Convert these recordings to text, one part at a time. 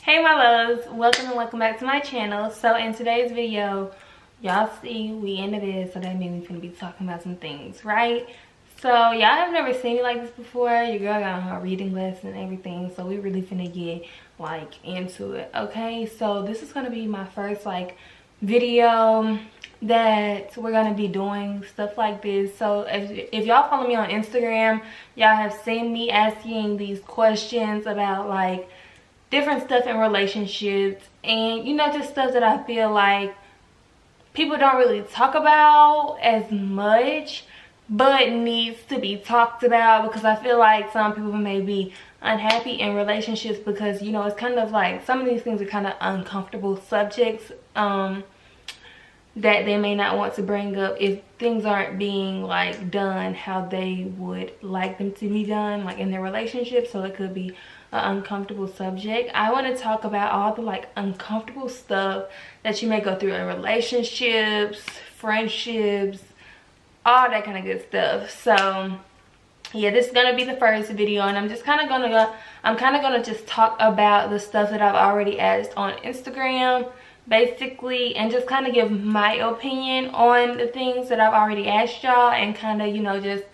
Hey my loves, welcome and welcome back to my channel. So in today's video, y'all see we into this, so that means we're gonna be talking about some things, right? So y'all have never seen me like this before. Your girl got on her reading lesson and everything, so we really finna get like into it, okay? So this is gonna be my first like video that we're gonna be doing stuff like this. So if y'all follow me on Instagram, y'all have seen me asking these questions about like different stuff in relationships, and you know, just stuff that I feel like people don't really talk about as much but needs to be talked about, because I feel like some people may be unhappy in relationships because, you know, it's kind of like some of these things are kind of uncomfortable subjects that they may not want to bring up if things aren't being like done how they would like them to be done, like in their relationship. So it could be an uncomfortable subject. I want to talk about all the like uncomfortable stuff that you may go through in relationships, friendships, all that kind of good stuff. So yeah, this is gonna be the first video, and I'm just kind of gonna just talk about the stuff that I've already asked on Instagram basically, and just kind of give my opinion on the things that I've already asked y'all, and kind of, you know, just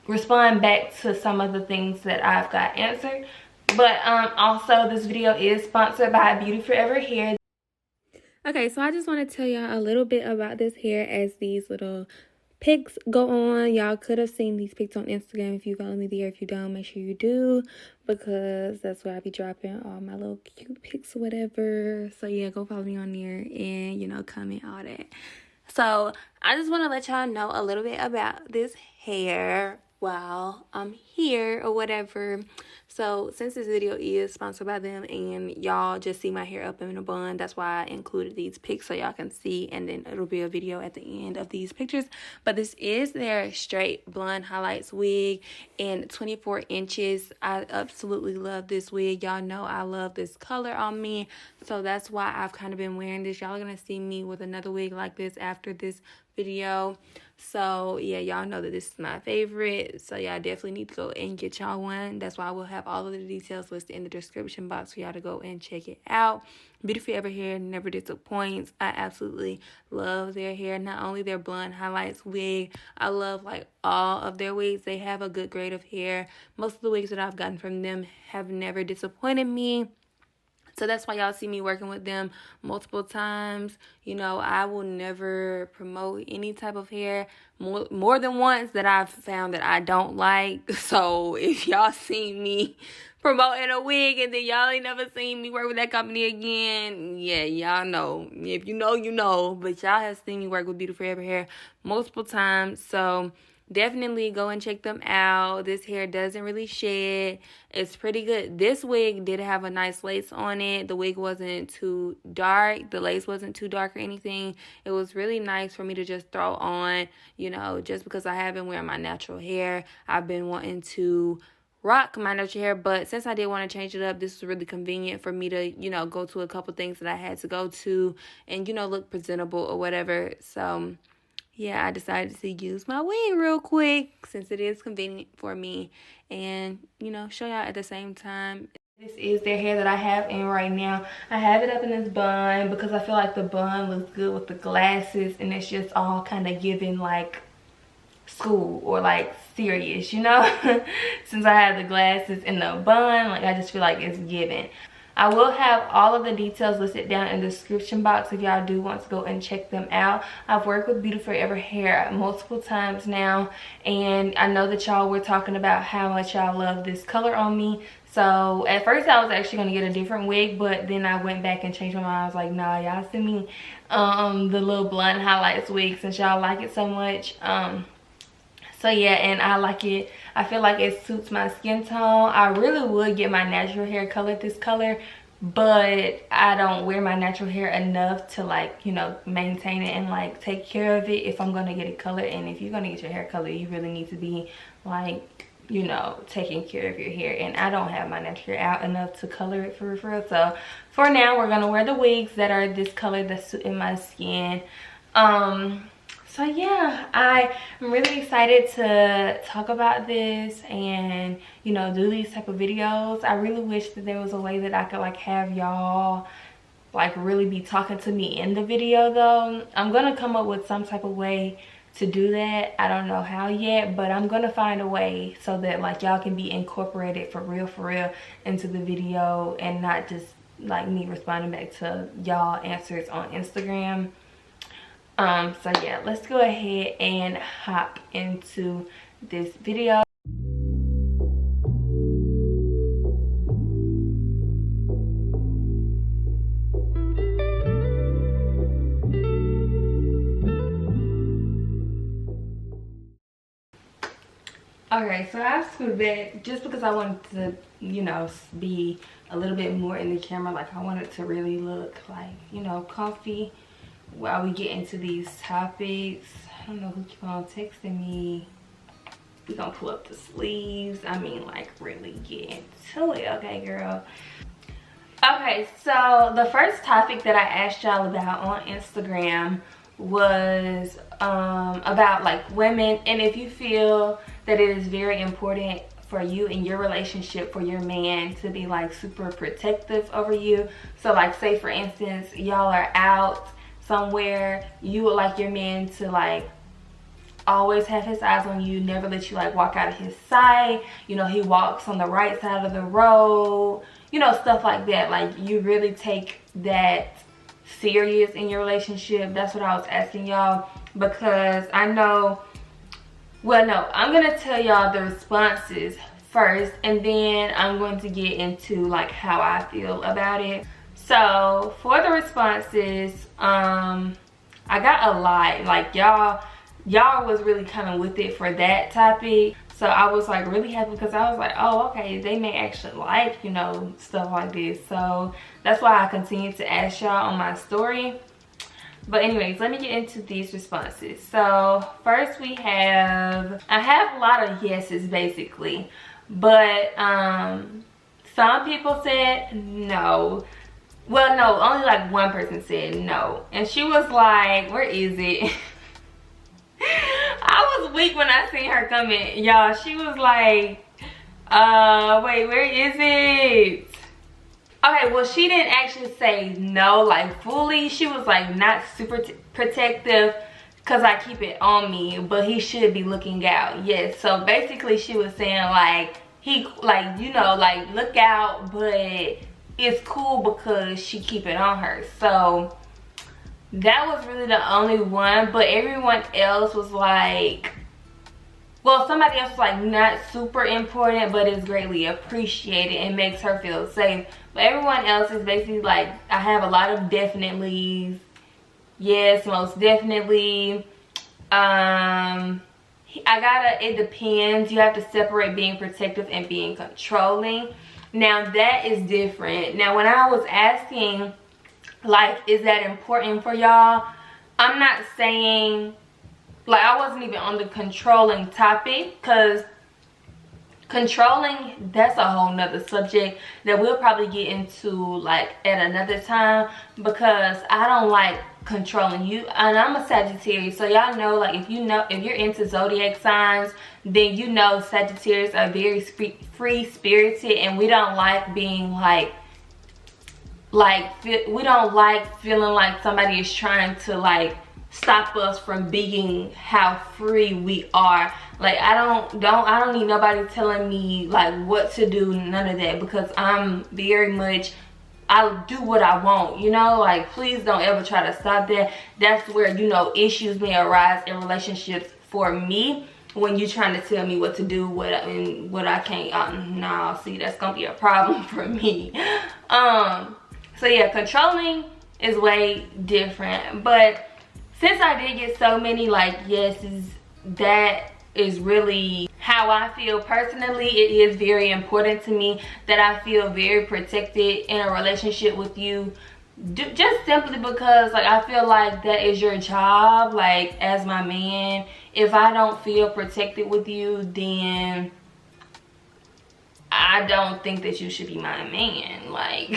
respond back to some of the things that I've got answered. But also this video is sponsored by Beauty Forever Hair. Okay, so I just want to tell y'all a little bit about this hair as these little pics go on. Y'all could have seen these pics on Instagram if you follow me there. If you don't, make sure you do, because that's where I be dropping all my little cute pics or whatever. So yeah, go follow me on there and, you know, comment all that. So I just want to let y'all know a little bit about this hair while I'm here or whatever. So since this video is sponsored by them and y'all just see my hair up in a bun, that's why I included these pics so y'all can see, and then it'll be a video at the end of these pictures. But this is their straight blonde highlights wig in 24 inches. I absolutely love this wig. Y'all know I love this color on me, so that's why I've kind of been wearing this. Y'all are gonna see me with another wig like this after this video. So yeah, y'all know that this is my favorite, so y'all definitely need to go and get y'all one. That's why I will have all of the details listed in the description box for y'all to go and check it out. Beauty Forever Hair never disappoints. I absolutely love their hair. Not only their blonde highlights wig, I love like all of their wigs. They have a good grade of hair. Most of the wigs that I've gotten from them have never disappointed me. So that's why y'all see me working with them multiple times. You know, I will never promote any type of hair more than once that I've found that I don't like. So if y'all see me promoting a wig and then y'all ain't never seen me work with that company again, yeah, y'all know. If you know, you know. But y'all have seen me work with Beauty Forever Hair multiple times. So definitely go and check them out. This hair doesn't really shed. It's pretty good. This wig did have a nice lace on it. The wig wasn't too dark. The lace wasn't too dark or anything. It was really nice for me to just throw on, you know, just because I have been wearing my natural hair. I've been wanting to rock my natural hair, but since I did want to change it up, this was really convenient for me to, you know, go to a couple things that I had to go to and, you know, look presentable or whatever. So yeah, I decided to use my wig real quick since it is convenient for me, and, you know, show y'all at the same time. This is their hair that I have in right now. I have it up in this bun because I feel like the bun looks good with the glasses, and it's just all kind of giving like school or like serious, you know. Since I have the glasses and the bun, like I just feel like it's giving. I will have all of the details listed down in the description box if y'all do want to go and check them out. I've worked with Beauty Forever Hair multiple times now, and I know that y'all were talking about how much y'all love this color on me. So at first I was actually going to get a different wig, but then I went back and changed my mind. I was like, nah, y'all send me the little blonde highlights wig since y'all like it so much. So yeah, and I like it. I feel like it suits my skin tone. I really would get my natural hair colored this color, but I don't wear my natural hair enough to, like, you know, maintain it and like take care of it if I'm gonna get it colored. And if you're gonna get your hair colored, you really need to be like, you know, taking care of your hair, and I don't have my natural hair out enough to color it for real. So for now, we're gonna wear the wigs that are this color that's suiting my skin. So yeah, I'm really excited to talk about this and, you know, do these type of videos. I really wish that there was a way that I could like have y'all like really be talking to me in the video though. I'm gonna come up with some type of way to do that. I don't know how yet, but I'm gonna find a way so that like y'all can be incorporated for real into the video and not just like me responding back to y'all answers on Instagram. So yeah, let's go ahead and hop into this video. Okay, so I screwed back just because I wanted to, you know, be a little bit more in the camera. Like I wanted to really look like, you know, comfy while we get into these topics. I don't know who keep on texting me. We're gonna pull up the sleeves. I mean, like really get into it, okay, girl? Okay, so the first topic that I asked y'all about on Instagram was about like women, and if you feel that it is very important for you in your relationship for your man to be like super protective over you. So like say for instance, y'all are out somewhere, you would like your man to like always have his eyes on you, never let you like walk out of his sight. You know, he walks on the right side of the road, you know, stuff like that. Like you really take that serious in your relationship. That's what I was asking y'all, because I know, well no, I'm gonna tell y'all the responses first and then I'm going to get into like how I feel about it. So for the responses, I got a lot. Like y'all was really kind of with it for that topic. So I was like really happy because I was like, oh, okay, they may actually like, you know, stuff like this. So that's why I continue to ask y'all on my story. But anyways, let me get into these responses. So first I have a lot of yeses basically, but some people said no. Well, no, only like one person said no. And she was like, where is it? I was weak when I seen her comment, y'all. She was like, wait, where is it? Okay, well, she didn't actually say no, like fully. She was like not super protective because I keep it on me, but he should be looking out. Yes, so basically she was saying like, he, like, you know, like look out, but it's cool because she keep it on her. So that was really the only one, but everyone else was like, well, somebody else was like not super important, but it's greatly appreciated and makes her feel safe. But everyone else is basically like, I have a lot of definitely's. Yes, most definitely. It depends. You have to separate being protective and being controlling. Now that is different. Now when I was asking, like, is that important for y'all? I'm not saying, like, I wasn't even on the controlling topic, because controlling, that's a whole nother subject that we'll probably get into like at another time, because I don't like controlling you. And I'm a Sagittarius, so y'all know, like, if you're into zodiac signs, then you know Sagittarius are very free-spirited, and we don't like being we don't like feeling like somebody is trying to like stop us from being how free we are. Like I don't need nobody telling me like what to do, none of that, because I'm very much, I'll do what I want, you know. Like please don't ever try to stop that. That's where, you know, issues may arise in relationships for me, when you're trying to tell me what to do, what I can't. Nah, see, that's gonna be a problem for me. So yeah, controlling is way different. But since I did get so many like yeses, that is really how I feel personally. It is very important to me that I feel very protected in a relationship with you, just simply because like I feel like that is your job, like as my man. If I don't feel protected with you, then I don't think that you should be my man. Like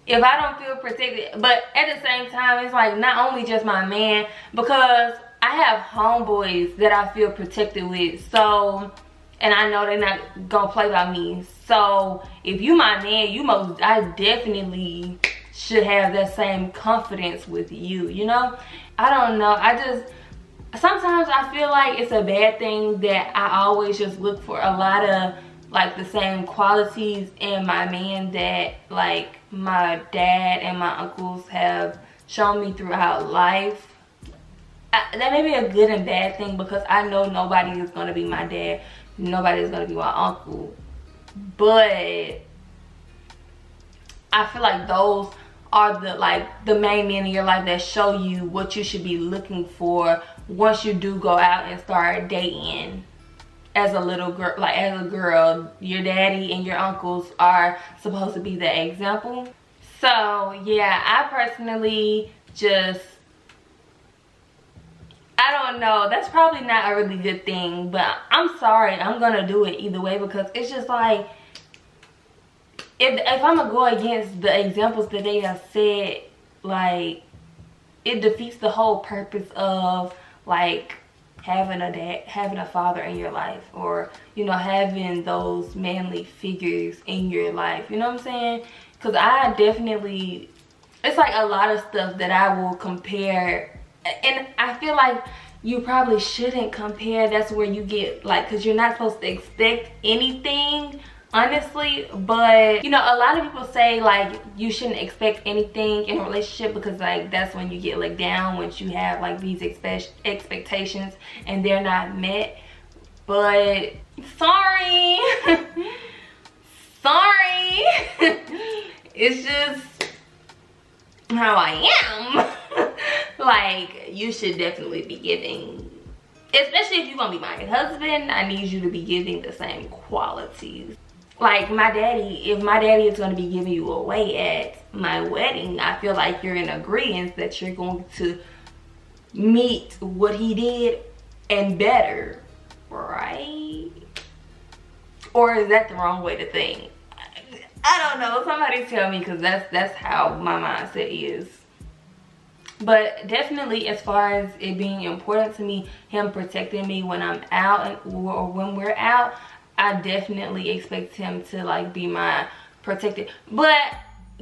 if I don't feel protected, but at the same time, it's like not only just my man, because I have homeboys that I feel protected with, so, and I know they're not gonna play by me. So if you my man, I definitely should have that same confidence with you, you know? I don't know, sometimes I feel like it's a bad thing that I always just look for a lot of like the same qualities in my man that like my dad and my uncles have shown me throughout life. That may be a good and bad thing, because I know nobody is going to be my dad, nobody is going to be my uncle, but I feel like those are the main men in your life that show you what you should be looking for once you do go out and start dating. As a little girl, like as a girl, your daddy and your uncles are supposed to be the example. So yeah, I personally just, I don't know, that's probably not a really good thing, but I'm sorry, I'm gonna do it either way, because it's just like, if I'm gonna go against the examples that they have said, like, it defeats the whole purpose of like having a dad, having a father in your life, or, you know, having those manly figures in your life, you know what I'm saying? Because I definitely, it's like a lot of stuff that I will compare, and I feel like you probably shouldn't compare. That's where you get like, because you're not supposed to expect anything, honestly. But you know, a lot of people say like you shouldn't expect anything in a relationship, because like that's when you get let down, once you have like these expectations and they're not met. But sorry sorry it's just how I am. Like, you should definitely be giving, especially if you're gonna be my husband, I need you to be giving the same qualities. Like my daddy, if my daddy is going to be giving you away at my wedding, I feel like you're in agreement that you're going to meet what he did and better, right? Or is that the wrong way to think? I don't know, somebody tell me, because that's how my mindset is. But definitely, as far as it being important to me, him protecting me when I'm out or when we're out, I definitely expect him to like be my protector. But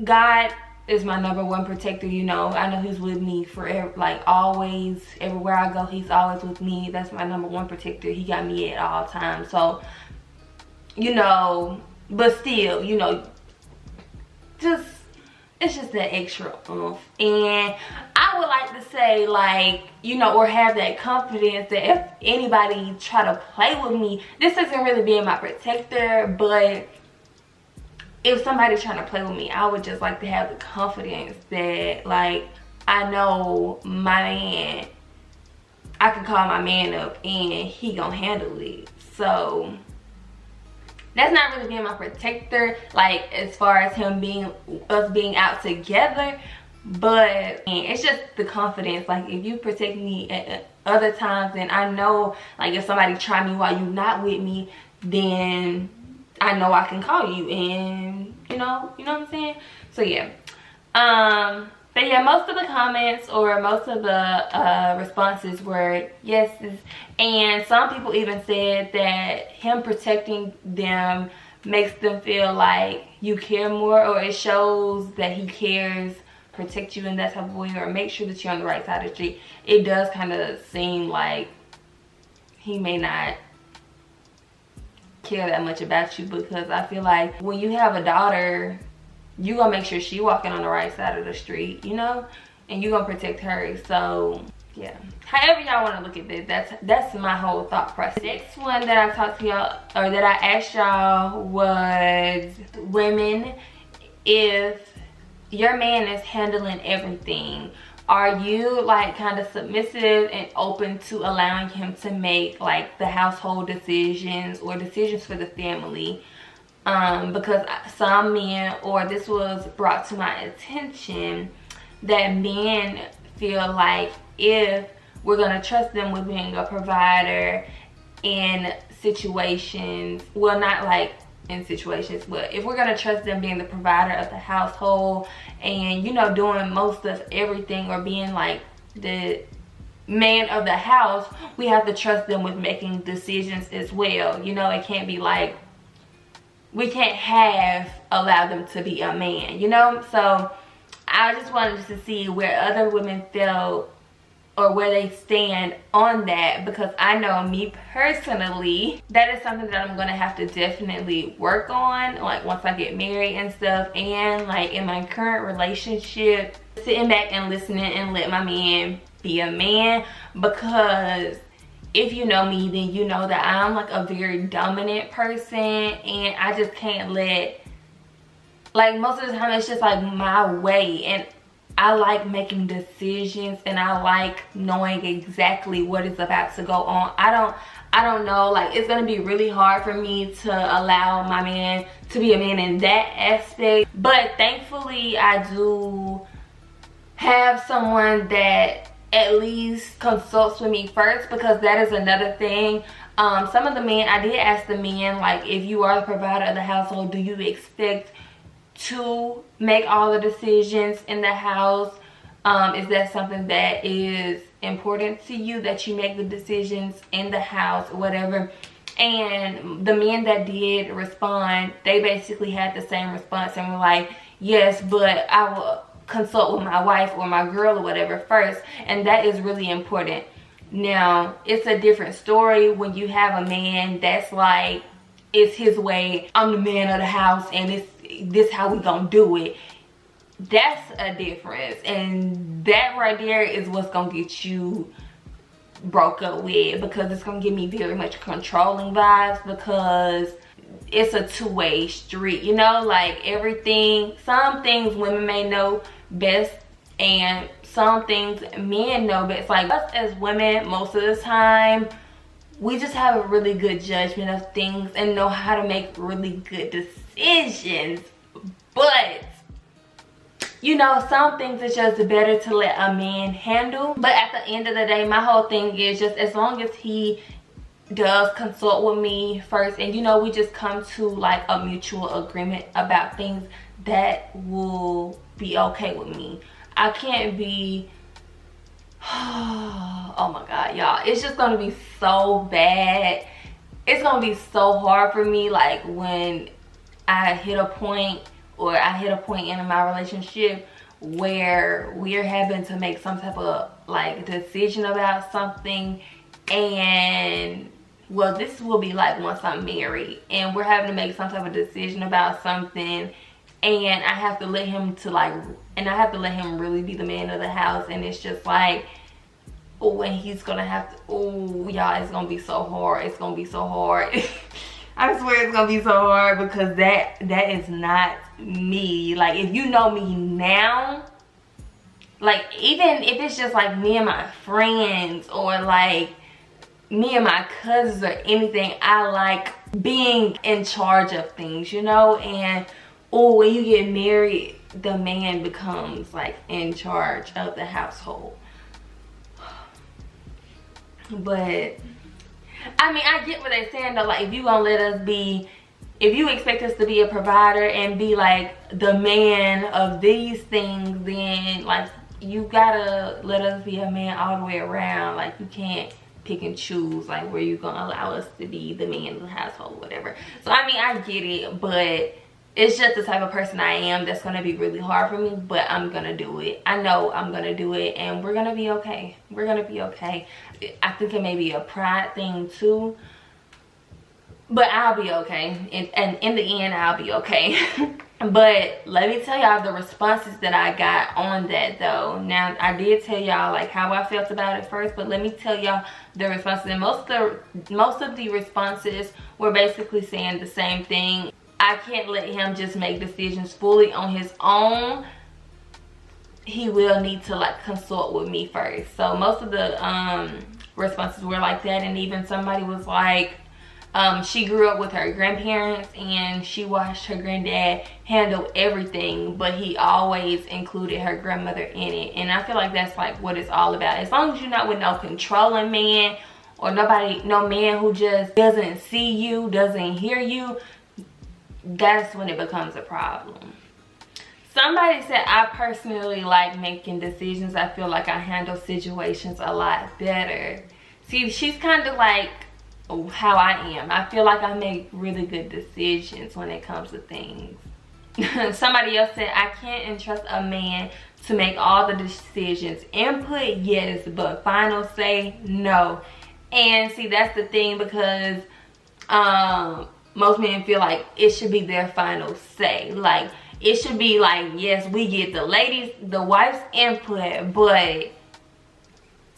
God is my #1 protector, you know. I know he's with me forever, like always, everywhere I go, he's always with me. That's my #1 protector. He got me at all times. So, you know, but still, you know, just, it's just that extra oomph. And I would like to say, like, you know, or have that confidence that if anybody try to play with me, this isn't really being my protector, but if somebody's trying to play with me, I would just like to have the confidence that, like, I know my man, I can call my man up and he gonna handle it. So that's not really being my protector, like as far as us being out together, but it's just the confidence. Like, if you protect me at other times, then I know, like, if somebody try me while you're not with me, then I know I can call you, and you know what I'm saying? So yeah, but yeah, most of the comments or most of the responses were yeses, and some people even said that him protecting them makes them feel like you care more, or it shows that he cares, protect you in that type of way, or make sure that you're on the right side of the street. It does kind of seem like he may not care that much about you, because I feel like when you have a daughter, you gonna make sure she walking on the right side of the street, you know, and you gonna protect her. So yeah, however y'all want to look at this, that's my whole thought process. Next one that I talked to y'all, or that I asked y'all, was women, if your man is handling everything, are you like kind of submissive and open to allowing him to make like the household decisions or decisions for the family? Because some men, or this was brought to my attention, that men feel like if we're gonna trust them with being a provider in situations, well, not like in situations, but if we're gonna trust them being the provider of the household and, you know, doing most of everything, or being like the man of the house, we have to trust them with making decisions as well. You know, it can't be like, we can't allow them to be a man, you know? So I just wanted to see where other women feel or where they stand on that, because I know me personally, that is something that I'm gonna have to definitely work on, like once I get married and stuff. And like in my current relationship, sitting back and listening and let my man be a man, because if you know me, then you know that I'm like a very dominant person, and I just can't let, like most of the time it's just like my way, and I like making decisions, and I like knowing exactly what is about to go on. I don't know, like it's gonna be really hard for me to allow my man to be a man in that aspect. But thankfully I do have someone that at least consults with me first, because that is another thing. Some of the men, I did ask the men, like, if you are the provider of the household, do you expect to make all the decisions in the house? Is that something that is important to you, that you make the decisions in the house, whatever? And the men that did respond, they basically had the same response and were like, yes, but I will consult with my wife or my girl or whatever first. And that is really important. Now, it's a different story when you have a man that's like, it's his way, I'm the man of the house, and this how we gonna do it. That's a difference, and that right there is what's gonna get you broke up with, because it's gonna give me very much controlling vibes, because it's a two-way street, you know? Like everything, some things women may know best, and some things men know best. Like us as women, most of the time, we just have a really good judgment of things and know how to make really good decisions. But you know, some things are just better to let a man handle. But at the end of the day, my whole thing is just, as long as he does consult with me first, and you know, we just come to like a mutual agreement about things, that will be okay with me. I can't be, oh my god, y'all, it's just gonna be so bad. It's gonna be so hard for me, like when I hit a point, or I hit a point in my relationship where we're having to make some type of like decision about something. And well, this will be like once I'm married, and we're having to make some type of decision about something, and I have to let him really be the man of the house. And it's just like, oh, and he's gonna have to, oh y'all, it's gonna be so hard. It's gonna be so hard. I swear it's gonna be so hard, because that is not me. Like, if you know me now, like even if it's just like me and my friends, or like me and my cousins or anything, I like being in charge of things, you know? And oh, when you get married, the man becomes like in charge of the household. But I mean, I get what they're saying though. Like, if you gonna let us be, if you expect us to be a provider and be like the man of these things, then like you gotta let us be a man all the way around. Like, you can't pick and choose like where you gonna allow us to be the man of the household, whatever. So I mean, I get it, but it's just the type of person I am that's gonna be really hard for me. But I'm gonna do it. I know I'm gonna do it, and we're gonna be okay. We're gonna be okay. I think it may be a pride thing too, but I'll be okay. And in the end, I'll be okay. But let me tell y'all the responses that I got on that though. Now, I did tell y'all like how I felt about it first, but let me tell y'all the responses. And most of the responses were basically saying the same thing. I can't let him just make decisions fully on his own. He will need to like consult with me first. So most of the responses were like that. And even somebody was like, she grew up with her grandparents, and she watched her granddad handle everything, but he always included her grandmother in it. And I feel like that's like what it's all about. As long as you're not with no controlling man, or no man who just doesn't see you, doesn't hear you, that's when it becomes a problem. Somebody said, I personally like making decisions. I feel like I handle situations a lot better. See, she's kind of like how I am. I feel like I make really good decisions when it comes to things. Somebody else said, I can't entrust a man to make all the decisions. Input, yes, but final say, no. And see, that's the thing, because most men feel like it should be their final say. Like, it should be like, yes, we get the wife's input, but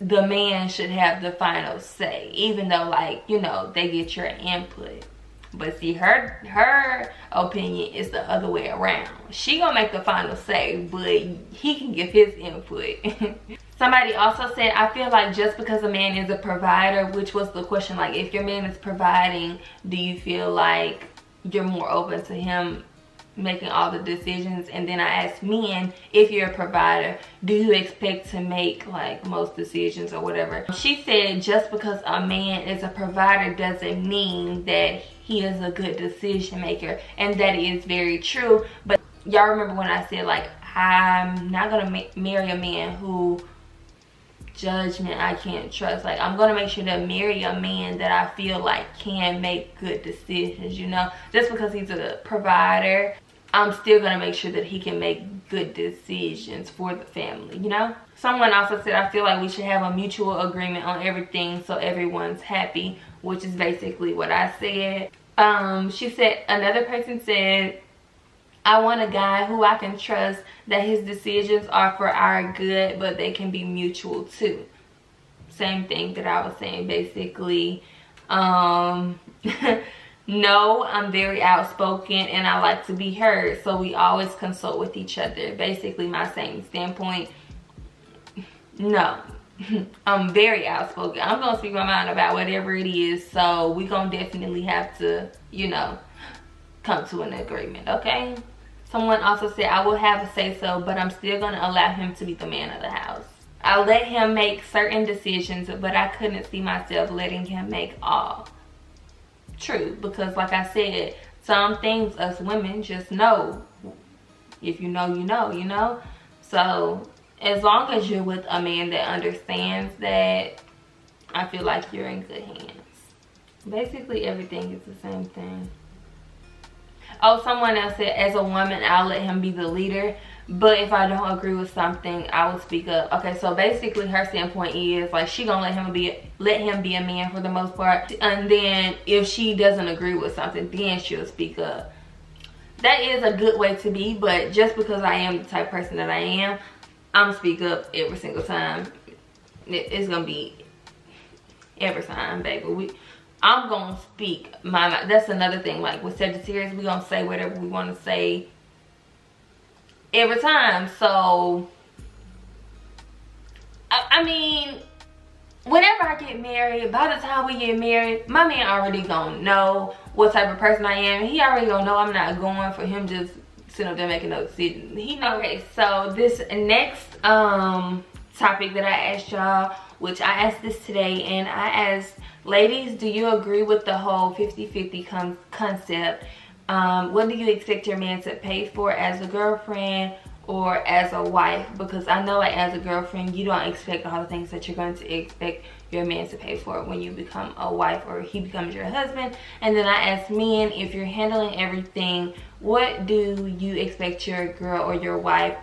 the man should have the final say, even though, like, you know, they get your input. But see, her opinion is the other way around. She gonna make the final say, but he can give his input. Somebody also said, I feel like just because a man is a provider, which was the question, like, if your man is providing, do you feel like you're more open to him making all the decisions? And then I asked men, if you're a provider, do you expect to make like most decisions or whatever? She said, just because a man is a provider doesn't mean that he is a good decision maker. And that is very true. But y'all remember when I said, like, I'm not gonna marry a man who judgment I can't trust. Like, I'm gonna make sure to marry a man that I feel like can make good decisions, you know? Just because he's a provider, I'm still gonna make sure that he can make good decisions for the family, you know? Someone also said, I feel like we should have a mutual agreement on everything so everyone's happy, which is basically what I said. She said, another person said, I want a guy who I can trust that his decisions are for our good, but they can be mutual too. Same thing that I was saying, basically. No, I'm very outspoken and I like to be heard, so we always consult with each other. Basically my same standpoint. No, I'm very outspoken. I'm gonna speak my mind about whatever it is, so we gonna definitely have to, you know, come to an agreement, okay? Someone also said, I will have a say-so, but I'm still gonna allow him to be the man of the house. I let him make certain decisions, but I couldn't see myself letting him make all. True, because like I said, some things us women just know. If you know, you know, you know? So as long as you're with a man that understands that, I feel like you're in good hands. Basically everything is the same thing. Oh, someone else said, as a woman, I'll let him be the leader, but if I don't agree with something, I will speak up. Okay, so basically her standpoint is, like, she gonna let him be a man for the most part, and then if she doesn't agree with something, then she'll speak up. That is a good way to be, but just because I am the type of person that I am, I'm gonna speak up every single time. It's gonna be every time, baby. I'm gonna speak my mind. That's another thing. Like with Sagittarius, we gonna say whatever we want to say every time. So I mean, whenever I get married, by the time we get married, my man already gonna know what type of person I am. He already gonna know I'm not going for him just sitting up there making no decisions. He know. Okay, so this next topic that I asked y'all, which I asked this today, and I asked, ladies, do you agree with the whole 50-50 concept? What do you expect your man to pay for as a girlfriend or as a wife? Because I know, like, as a girlfriend, you don't expect all the things that you're going to expect your man to pay for when you become a wife or he becomes your husband. And then I asked men, if you're handling everything, what do you expect your girl or your wife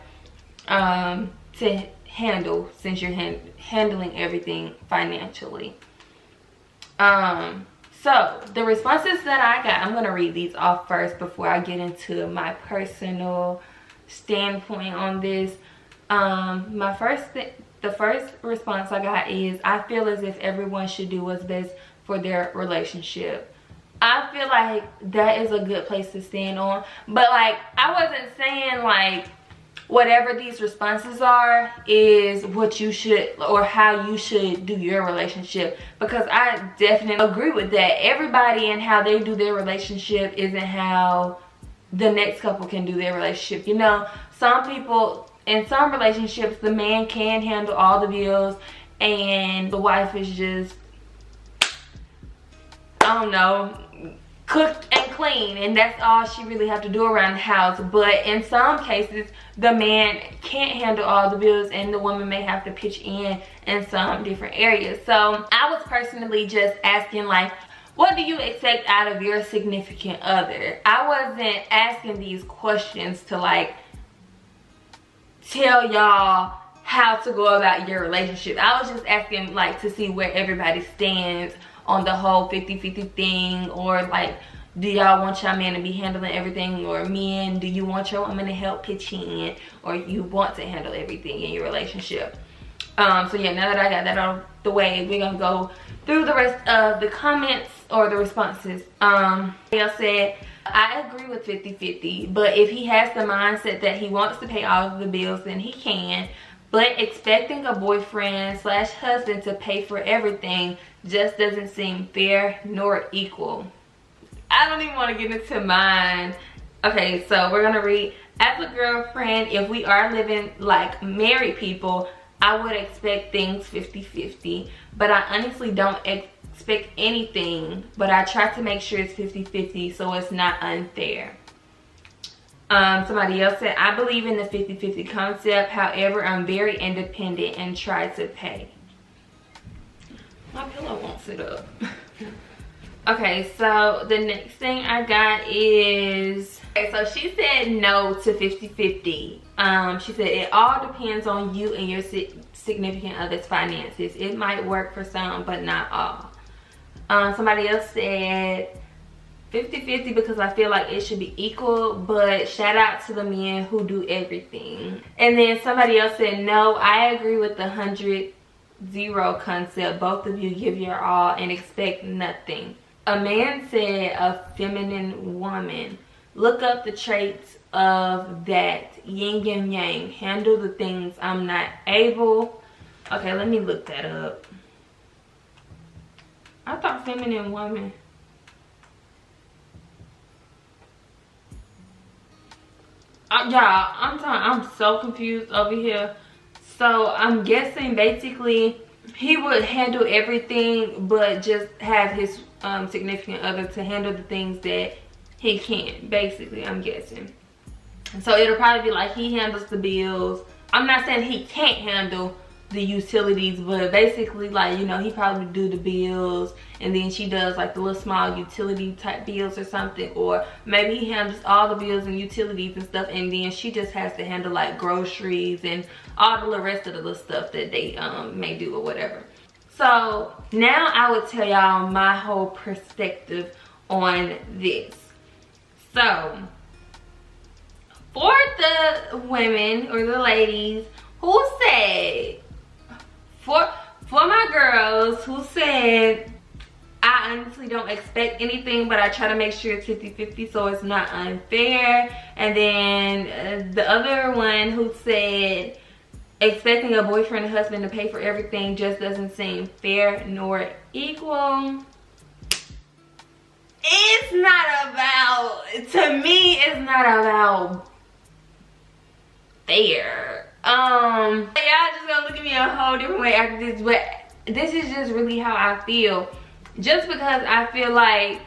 to handle, since you're handling everything financially? So the responses that I got, I'm gonna read these off first before I get into my personal standpoint on this. The first response I got is, I feel as if everyone should do what's best for their relationship. I feel like that is a good place to stand on, but like, I wasn't saying like whatever these responses are is what you should, or how you should do your relationship, because I definitely agree with that. Everybody and how they do their relationship isn't how the next couple can do their relationship. You know, some people, in some relationships, the man can handle all the bills and the wife is just, I don't know, cook and clean, and that's all she really have to do around the house. But in some cases the man can't handle all the bills and the woman may have to pitch in some different areas. So I was personally just asking, like, what do you expect out of your significant other? I wasn't asking these questions to like tell y'all how to go about your relationship. I was just asking like to see where everybody stands on the whole 50-50 thing, or like, do y'all want your man to be handling everything, or men, do you want your woman to help pitch in, or you want to handle everything in your relationship? So yeah, now that I got that out of the way, we're gonna go through the rest of the comments or the responses. Y'all said, I agree with 50-50, but if he has the mindset that he wants to pay all of the bills, then he can. But expecting a boyfriend / husband to pay for everything just doesn't seem fair nor equal. I don't even want to get into mine. Okay, so we're gonna read. As a girlfriend, if we are living like married people, I would expect things 50-50, but I honestly don't expect anything, but I try to make sure it's 50-50 so it's not unfair. Somebody else said, I believe in the 50-50 concept, however I'm very independent and try to pay. My pillow won't sit up. Okay, so the next thing I got is, okay, so she said no to 50-50. She said it all depends on you and your significant other's finances. It might work for some, but not all. Somebody else said 50-50 because I feel like it should be equal, but shout out to the men who do everything. And then somebody else said no, I agree with the 100-0 concept. Both of you give your all and expect nothing. A man said a feminine woman. Look up the traits of that. Yin and yang. Handle the things I'm not able. Okay, let me look that up. I thought feminine woman. Y'all, I'm so confused over here. So I'm guessing basically he would handle everything, but just have his significant other to handle the things that he can. Basically, I'm guessing. So it'll probably be like he handles the bills. I'm not saying he can't handle the utilities, but basically, like, you know, he probably do the bills, and then she does like the little small utility type bills or something, or maybe he handles all the bills and utilities and stuff, and then she just has to handle like groceries and all the rest of the little stuff that they may do or whatever. So now I would tell y'all my whole perspective on this. So for the women or the ladies who said, for my girls who said, I honestly don't expect anything, but I try to make sure it's 50-50 so it's not unfair. And then the other one who said, expecting a boyfriend and husband to pay for everything just doesn't seem fair nor equal. It's not about, to me, it's not about fair. Y'all just gonna look at me a whole different way after this, but this is just really how I feel. Just because I feel like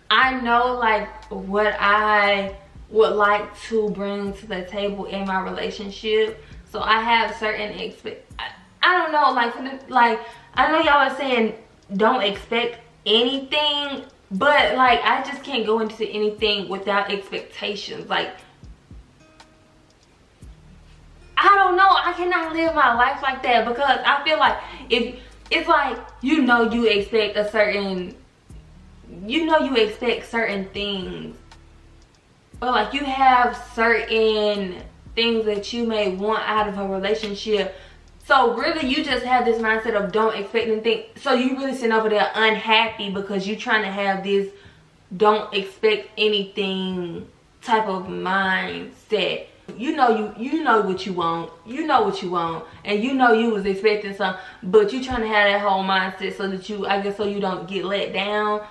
I know like what I would like to bring to the table in my relationship, so I have certain I don't know, like I know y'all are saying don't expect anything, but like I just can't go into anything without expectations. Like, I don't know, I cannot live my life like that, because I feel like if it's like, you know, you expect a certain, you know, you expect certain things, but like you have certain things that you may want out of a relationship. So really you just have this mindset of don't expect anything. So you really sitting over there unhappy because you're trying to have this don't expect anything type of mindset. You know what you want, and you know you was expecting something, but you trying to have that whole mindset so that you, I guess, so you don't get let down.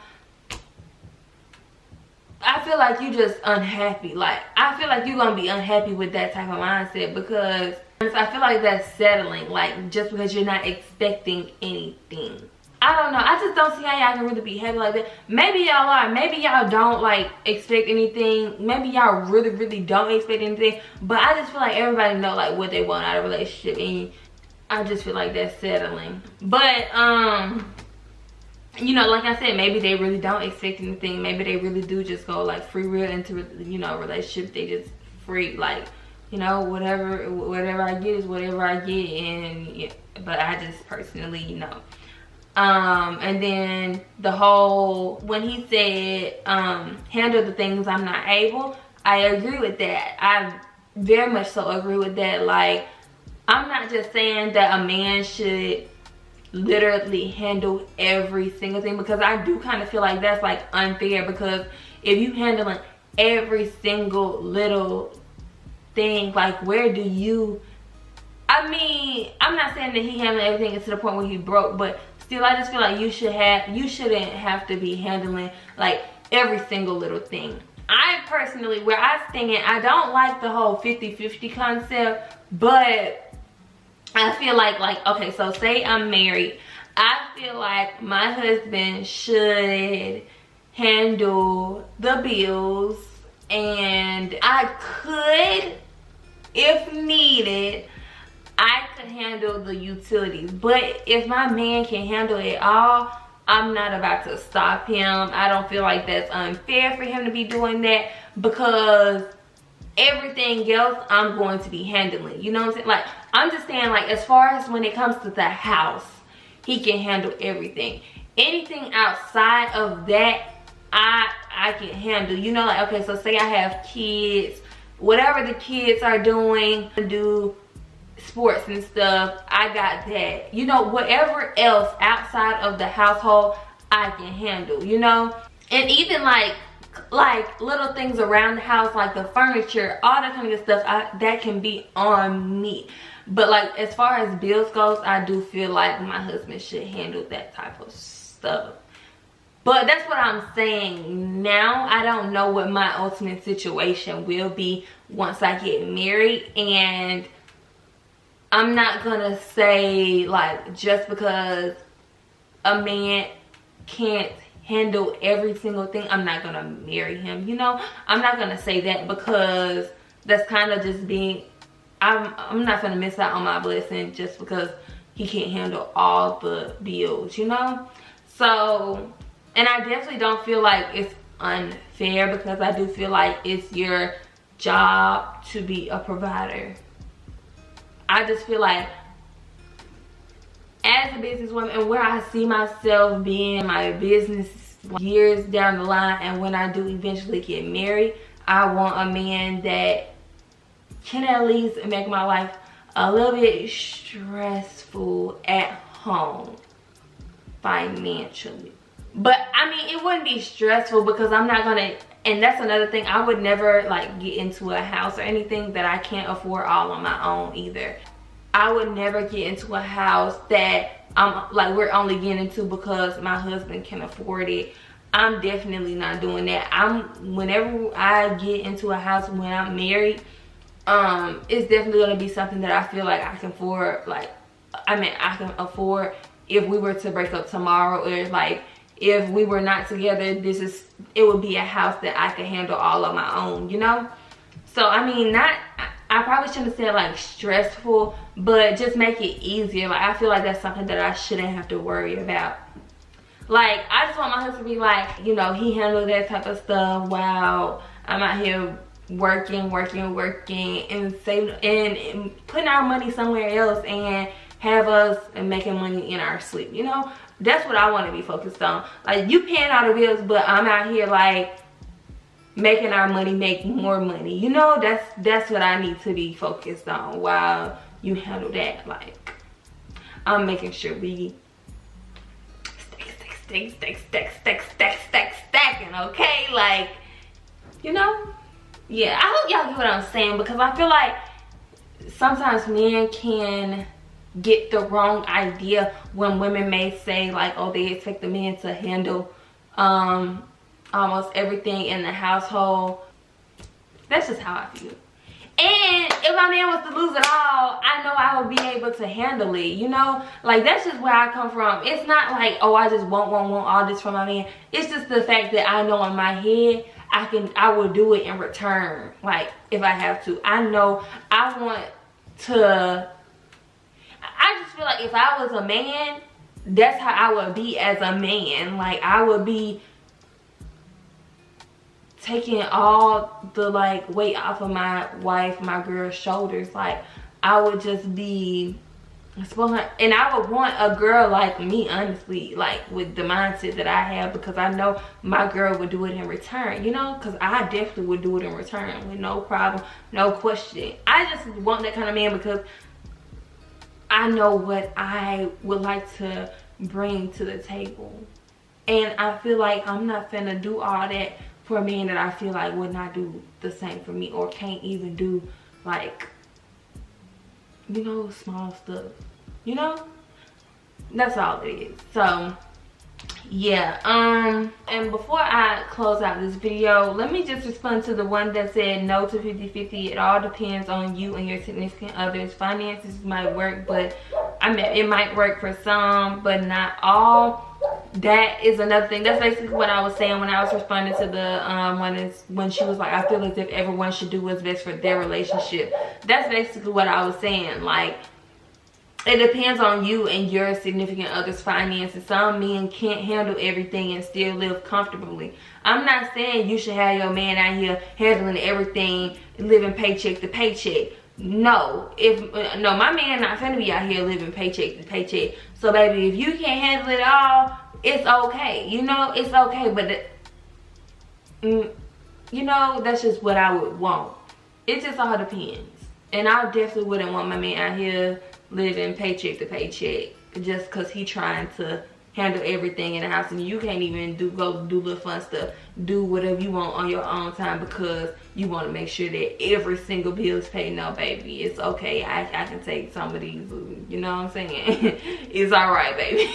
I feel like you just unhappy. Like, I feel like you're gonna be unhappy with that type of mindset, because I feel like that's settling, like just because you're not expecting anything. I don't know. I just don't see how y'all can really be happy like that. Maybe y'all are. Maybe y'all don't like expect anything. Maybe y'all really don't expect anything. But I just feel like everybody know like what they want out of a relationship, and I just feel like that's settling. But you know, like I said, maybe they really don't expect anything. Maybe they really do just go like free real into, you know, relationship. They just free, like, you know, whatever I get is whatever I get. And yeah, but I just personally, you know. And then the whole, when he said handle the things I'm not able, I agree with that. I very much so agree with that. Like, I'm not just saying that a man should literally handle every single thing, because I do kind of feel like that's like unfair, because if you handling every single little thing, like where do you, I mean, I'm not saying that he handled everything to the point where he broke, but still I just feel like you shouldn't have to be handling like every single little thing. I personally, where I stand, I don't like the whole 50-50 concept, but I feel like okay, so say I'm married. I feel like my husband should handle the bills, and I could, if needed, I could handle the utilities. But if my man can handle it all, I'm not about to stop him. I don't feel like that's unfair for him to be doing that, because everything else I'm going to be handling. You know what I'm saying? Like, I'm just saying, like, as far as when it comes to the house, he can handle everything. Anything outside of that, I can handle. You know, like, okay, so say I have kids, whatever the kids are doing, do sports and stuff, I got that. You know, whatever else outside of the household, I can handle, you know? And even like little things around the house, like the furniture, all that kind of stuff, that can be on me. But like, as far as bills goes, I do feel like my husband should handle that type of stuff. But that's what I'm saying now. I don't know what my ultimate situation will be once I get married, and I'm not gonna say like just because a man can't handle every single thing, I'm not gonna marry him, you know? I'm not gonna say that, because that's kind of just being, I'm not gonna miss out on my blessing just because he can't handle all the bills, you know? So, and I definitely don't feel like it's unfair, because I do feel like it's your job to be a provider. I just feel like as a businesswoman, and where I see myself being in my business years down the line, and when I do eventually get married, I want a man that can at least make my life a little bit stressful at home financially. But I mean, it wouldn't be stressful, because I'm not gonna, and that's another thing, I would never like get into a house or anything that I can't afford all on my own either. I would never get into a house that I'm like, we're only getting into because my husband can afford it. I'm definitely not doing that. Whenever I get into a house when I'm married, it's definitely gonna be something that I feel like I can afford. Like, I mean, I can afford if we were to break up tomorrow, or like if we were not together, it would be a house that I could handle all on my own, you know? So I mean, I probably shouldn't have said like stressful, but just make it easier. Like, I feel like that's something that I shouldn't have to worry about. Like, I just want my husband to be like, you know, he handled that type of stuff while I'm out here working and saving and putting our money somewhere else, and have us making money in our sleep, you know? That's what I want to be focused on. Like, you paying all the bills, but I'm out here like making our money make more money, you know? That's what I need to be focused on while you handle that. Like, I'm making sure we stacking, okay? Like, you know? Yeah, I hope y'all get what I'm saying, because I feel like sometimes men can get the wrong idea when women may say like, oh, they expect the man to handle almost everything in the household. That's just how I feel. And if my man was to lose it all, I know I would be able to handle it, you know? Like, that's just where I come from. It's not like, oh, I just want all this from my man. It's just the fact that I know in my head, I will do it in return, like, if I have to. I know I want to, I just feel like if I was a man, that's how I would be as a man. Like, I would be taking all the, like, weight off of my wife, my girl's shoulders. Like, I would just be, and I would want a girl like me, honestly, like, with the mindset that I have, because I know my girl would do it in return, you know, because I definitely would do it in return with no problem, no question. I just want that kind of man because I know what I would like to bring to the table. And I feel like I'm not finna do all that for a man that I feel like would not do the same for me, or can't even do, like, you know, small stuff, you know? That's all it is. So yeah, and before I close out this video, let me just respond to the one that said no to 50-50. It all depends on you and your significant other's finances. Might work, but I mean, it might work for some, but not all. That is another thing. That's basically what I was saying when I was responding to the when she was like, I feel as if everyone should do what's best for their relationship. That's basically what I was saying. Like, it depends on you and your significant other's finances. Some men can't handle everything and still live comfortably. I'm not saying you should have your man out here handling everything, living paycheck to paycheck. No, no, my man not finna be out here living paycheck to paycheck. So baby, if you can't handle it all, it's okay. You know, it's okay. But you know, that's just what I would want. It just all depends. And I definitely wouldn't want my man out here living paycheck to paycheck just because he trying to handle everything in the house, and you can't even go do little fun stuff, do whatever you want on your own time because you want to make sure that every single bill is paid. No, baby, it's okay. I can take some of these, you know what I'm saying? It's all right, baby.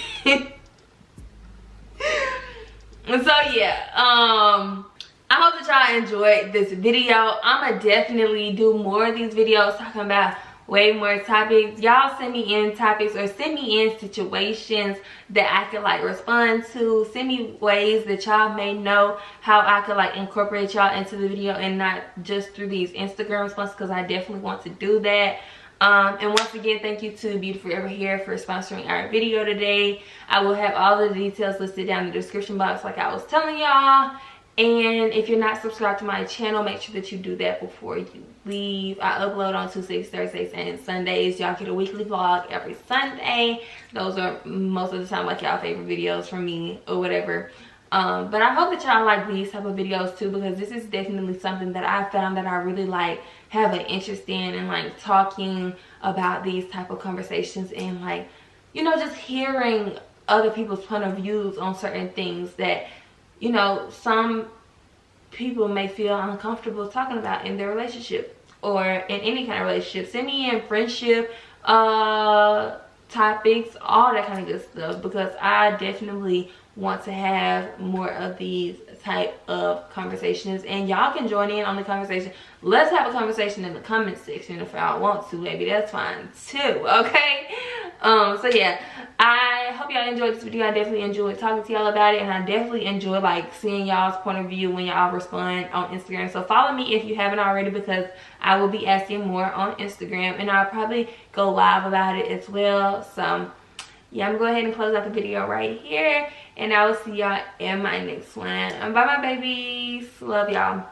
So yeah, I hope that y'all enjoyed this video. I'ma definitely do more of these videos talking about way more topics. Y'all send me in topics, or send me in situations that I could like respond to. Send me ways that y'all may know how I could like incorporate y'all into the video, and not just through these Instagram responses, because I definitely want to do that. And once again, thank you to Beautiful Forever Hair for sponsoring our video today. I will have all the details listed down in the description box like I was telling y'all. And if you're not subscribed to my channel, make sure that you do that before you leave. I upload on Tuesdays, Thursdays, and Sundays. Y'all get a weekly vlog every Sunday. Those are most of the time like y'all favorite videos from me or whatever. But I hope that y'all like these type of videos too, because this is definitely something that I found that I really like, have an interest in, and like talking about these type of conversations, and like, you know, just hearing other people's point of views on certain things that, you know, some people may feel uncomfortable talking about in their relationship or in any kind of relationship. Send me in friendship topics, all that kind of good stuff, because I definitely want to have more of these type of conversations, and y'all can join in on the conversation. Let's have a conversation in the comment section if y'all want to, baby. That's fine too, okay? So yeah, I hope y'all enjoyed this video. I definitely enjoyed talking to y'all about it, and I definitely enjoy like seeing y'all's point of view when y'all respond on Instagram. So follow me if you haven't already, because I will be asking more on Instagram, and I'll probably go live about it as well. So yeah, I'm gonna go ahead and close out the video right here, and I will see y'all in my next one. Bye bye, babies. Love y'all.